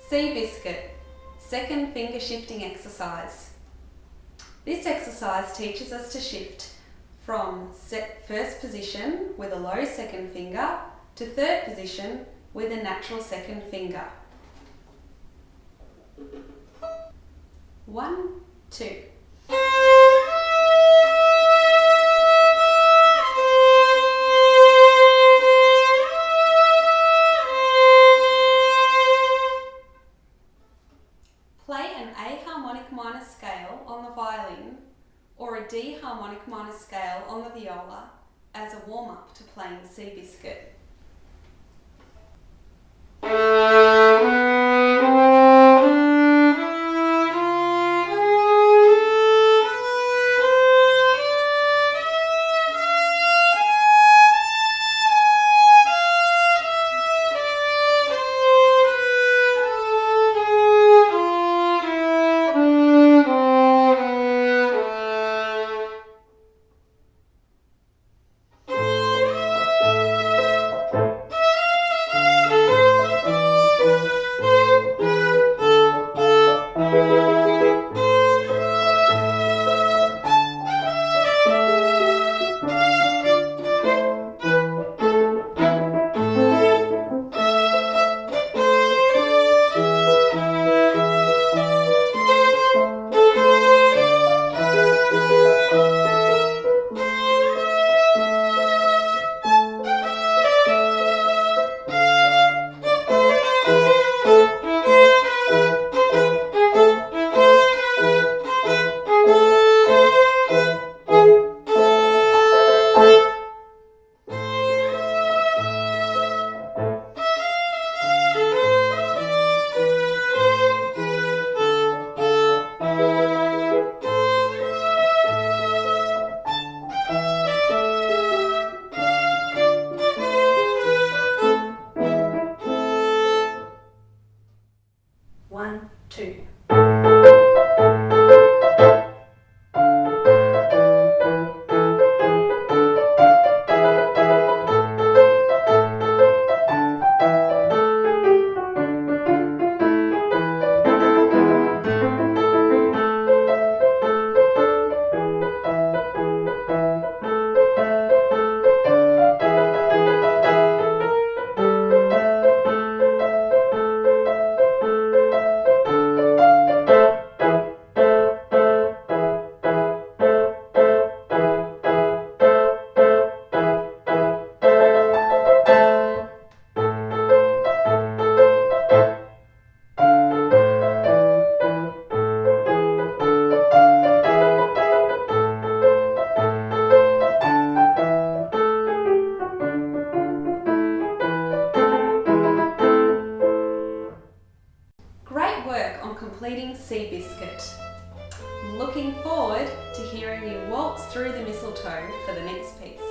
C Biscuit, second finger shifting exercise. This exercise teaches us to shift from first position with a low second finger to third position with a natural second finger. 1, 2. Play an A harmonic minor scale on the violin or a D harmonic minor scale on the viola as a warm-up to playing C Biscuit. One, two. Great work on completing C Biscuit. I'm looking forward to hearing you waltz through the mistletoe for the next piece.